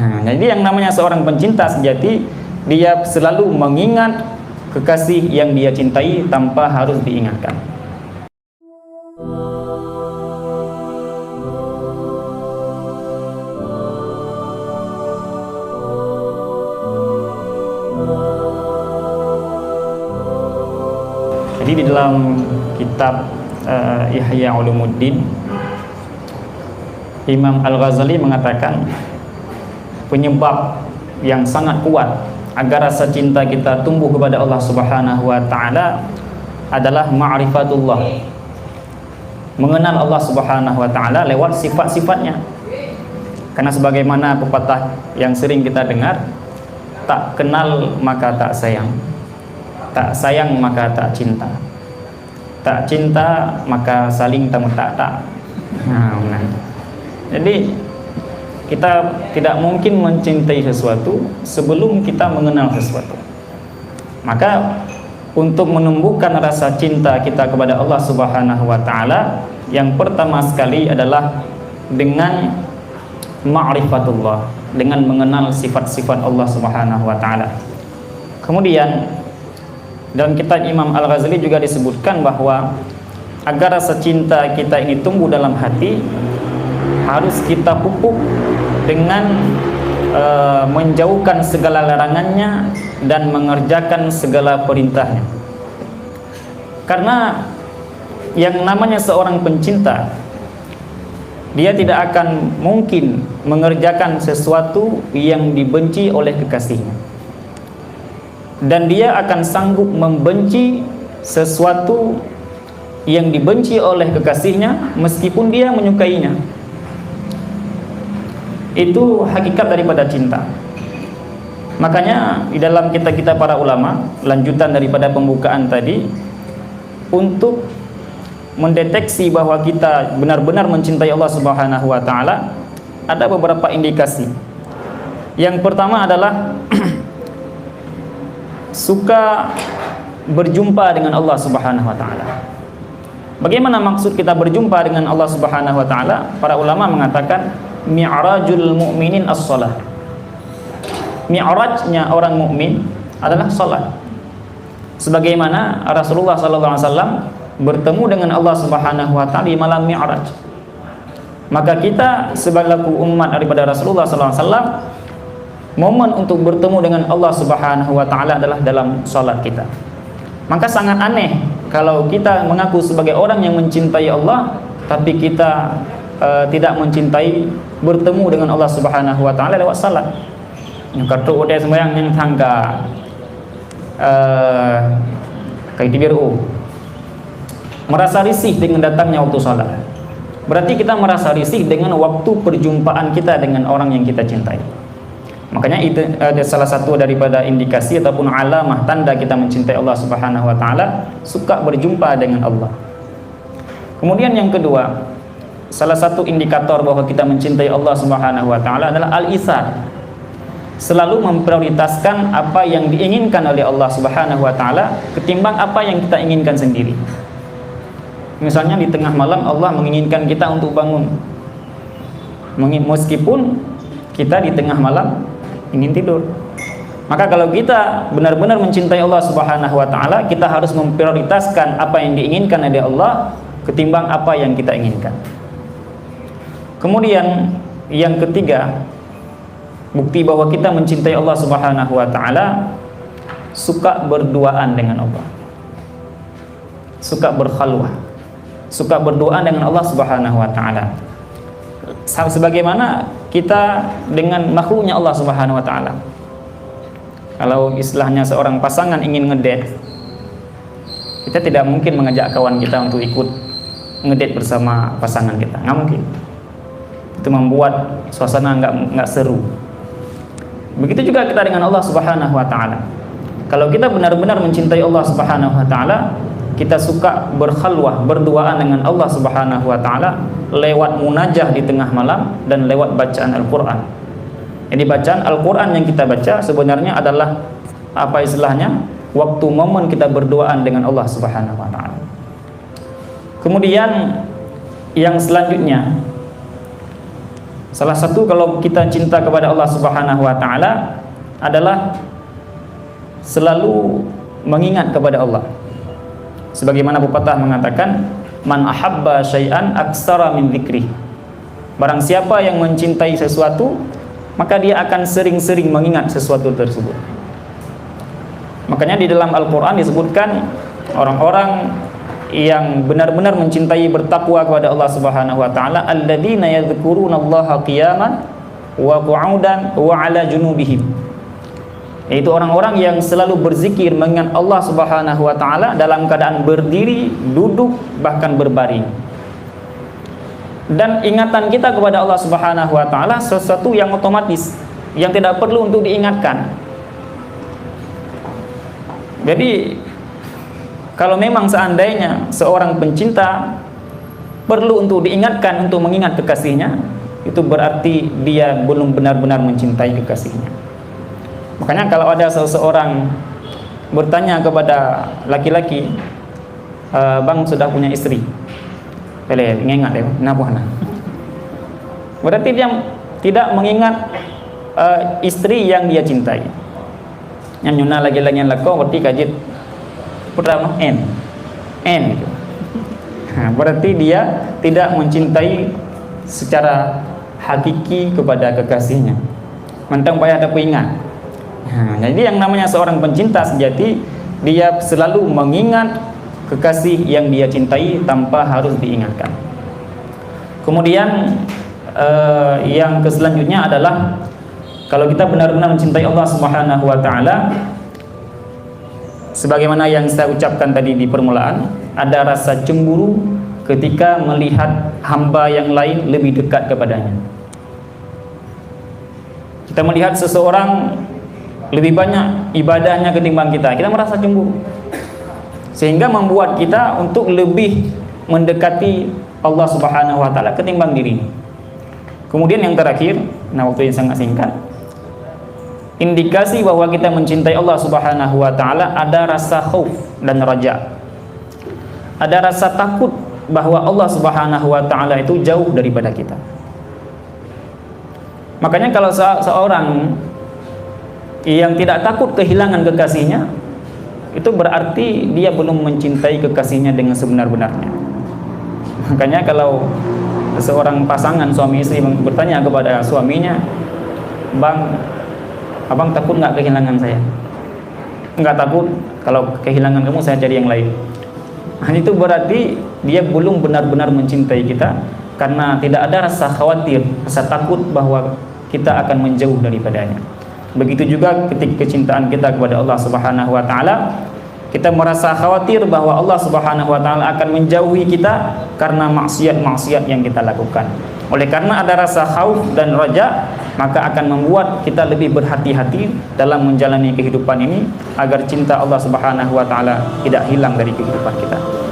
Jadi yang namanya seorang pencinta sejati, dia selalu mengingat kekasih yang dia cintai tanpa harus diingatkan. Jadi di dalam kitab Ihya Ulumuddin, Imam Al-Ghazali mengatakan penyebab yang sangat kuat agar rasa cinta kita tumbuh kepada Allah Subhanahu wa taala adalah ma'rifatullah. Mengenal Allah Subhanahu wa taala lewat sifat-sifatnya. Karena sebagaimana pepatah yang sering kita dengar, tak kenal maka tak sayang. Tak sayang maka tak cinta. Tak cinta maka saling tak. Jadi kita tidak mungkin mencintai sesuatu sebelum kita mengenal sesuatu. Maka untuk menumbuhkan rasa cinta kita kepada Allah Subhanahu wa taala, yang pertama sekali adalah dengan ma'rifatullah, dengan mengenal sifat-sifat Allah Subhanahu wa taala. Kemudian dalam kitab Imam Al-Ghazali juga disebutkan bahwa agar rasa cinta kita ini tumbuh dalam hati, harus kita pupuk dengan menjauhkan segala larangannya dan mengerjakan segala perintahnya. Karena yang namanya seorang pencinta, dia tidak akan mungkin mengerjakan sesuatu yang dibenci oleh kekasihnya, dan dia akan sanggup membenci sesuatu yang dibenci oleh kekasihnya meskipun dia menyukainya. Itu hakikat daripada cinta. Makanya di dalam kitab-kitab para ulama, lanjutan daripada pembukaan tadi, untuk mendeteksi bahwa kita benar-benar mencintai Allah Subhanahu wa taala, ada beberapa indikasi. Yang pertama adalah suka berjumpa dengan Allah Subhanahu wa taala. Bagaimana maksud kita berjumpa dengan Allah Subhanahu wa taala? Para ulama mengatakan mi'rajul mu'minin as-shalah. Mi'rajnya orang mukmin adalah salat. Sebagaimana Rasulullah sallallahu alaihi wasallam bertemu dengan Allah Subhanahu wa taala di malam Mi'raj. Maka kita sebagai umat daripada Rasulullah sallallahu alaihi wasallam, momen untuk bertemu dengan Allah Subhanahu wa taala adalah dalam salat kita. Maka sangat aneh kalau kita mengaku sebagai orang yang mencintai Allah, tapi kita tidak mencintai bertemu dengan Allah Subhanahu wa taala lewat salat. Yang kartu udah sembahyang yang tangga kayak biru, merasa risih dengan datangnya waktu salat. Berarti kita merasa risih dengan waktu perjumpaan kita dengan orang yang kita cintai. Makanya itu ada salah satu daripada indikasi ataupun alamah tanda kita mencintai Allah Subhanahu wa taala, suka berjumpa dengan Allah. Kemudian yang kedua, salah satu indikator bahwa kita mencintai Allah Subhanahu wa taala adalah al-itsar. Selalu memprioritaskan apa yang diinginkan oleh Allah Subhanahu wa taala ketimbang apa yang kita inginkan sendiri. Misalnya di tengah malam Allah menginginkan kita untuk bangun, meskipun kita di tengah malam ingin tidur. Maka kalau kita benar-benar mencintai Allah Subhanahu wa taala, kita harus memprioritaskan apa yang diinginkan oleh Allah ketimbang apa yang kita inginkan. Kemudian yang ketiga, bukti bahwa kita mencintai Allah Subhanahu wa taala, suka berduaan dengan Allah. Suka berkhalwah. Suka berduaan dengan Allah Subhanahu wa taala. Sebagaimana kita dengan makhluknya Allah Subhanahu wa taala. Kalau istilahnya seorang pasangan ingin ngedate, kita tidak mungkin mengajak kawan kita untuk ikut ngedate bersama pasangan kita, nggak mungkin. Itu membuat suasana nggak seru. Begitu juga kita dengan Allah Subhanahu wa taala. Kalau kita benar-benar mencintai Allah Subhanahu wa taala, kita suka berkhalwah, berduaan dengan Allah Subhanahu wa taala lewat munajah di tengah malam dan lewat bacaan Al-Qur'an. Jadi bacaan Al-Qur'an yang kita baca sebenarnya adalah apa istilahnya? Waktu momen kita berduaan dengan Allah Subhanahu wa taala. Kemudian yang selanjutnya, Salah satu kalau kita cinta kepada Allah Subhanahu wa taala adalah selalu mengingat kepada Allah. Sebagaimana pepatah mengatakan, man ahabba syai'an aksara min dzikri. Barang siapa yang mencintai sesuatu, maka dia akan sering-sering mengingat sesuatu tersebut. Makanya di dalam Al-Qur'an disebutkan orang-orang yang benar-benar mencintai bertakwa kepada Allah Subhanahu wa taala, alladzina yadhkurunallaha qiyaman wa qu'udan wa 'ala junubihim. Yaitu orang-orang yang selalu berzikir mengingat Allah Subhanahu wa taala dalam keadaan berdiri, duduk, bahkan berbaring. Dan ingatan kita kepada Allah Subhanahu wa taala sesuatu yang otomatis, yang tidak perlu untuk diingatkan. Jadi kalau memang seandainya seorang pencinta perlu untuk diingatkan untuk mengingat kekasihnya, itu berarti dia belum benar-benar mencintai kekasihnya. Makanya kalau ada seseorang bertanya kepada laki-laki, bang sudah punya istri, boleh ingat ya, kenapa? Berarti dia tidak mengingat istri yang dia cintai. Yang nyuna lagi-lagi yang lako berarti kajit pertama N gitu. Nah, berarti dia tidak mencintai secara hakiki kepada kekasihnya. Mantang payah ada ingat. Nah, jadi yang namanya seorang pencinta sejati, dia selalu mengingat kekasih yang dia cintai tanpa harus diingatkan. Kemudian yang selanjutnya adalah kalau kita benar-benar mencintai Allah Subhanahu wa taala, sebagaimana yang saya ucapkan tadi di permulaan, ada rasa cemburu ketika melihat hamba yang lain lebih dekat kepadanya. Kita melihat seseorang lebih banyak ibadahnya ketimbang kita, kita merasa cemburu, sehingga membuat kita untuk lebih mendekati Allah Subhanahu wa taala ketimbang diri. Kemudian yang terakhir, nah waktu yang sangat singkat, indikasi bahwa kita mencintai Allah Subhanahu wa taala ada rasa khauf dan raja. Ada rasa takut bahwa Allah Subhanahu wa taala itu jauh daripada kita. Makanya kalau seorang yang tidak takut kehilangan kekasihnya, itu berarti dia belum mencintai kekasihnya dengan sebenar-benarnya. Makanya kalau seorang pasangan suami istri bertanya kepada suaminya, "Bang, abang takut nggak kehilangan saya?" "Nggak takut, kalau kehilangan kamu saya cari yang lain." Nah, itu berarti dia belum benar-benar mencintai kita, karena tidak ada rasa khawatir, rasa takut bahwa kita akan menjauh daripadanya. Begitu juga ketika kecintaan kita kepada Allah Subhanahu wa taala, kita merasa khawatir bahwa Allah Subhanahu wa taala akan menjauhi kita karena maksiat-maksiat yang kita lakukan. Oleh karena ada rasa khauf dan raja, maka akan membuat kita lebih berhati-hati dalam menjalani kehidupan ini agar cinta Allah Subhanahu wa taala tidak hilang dari kehidupan kita.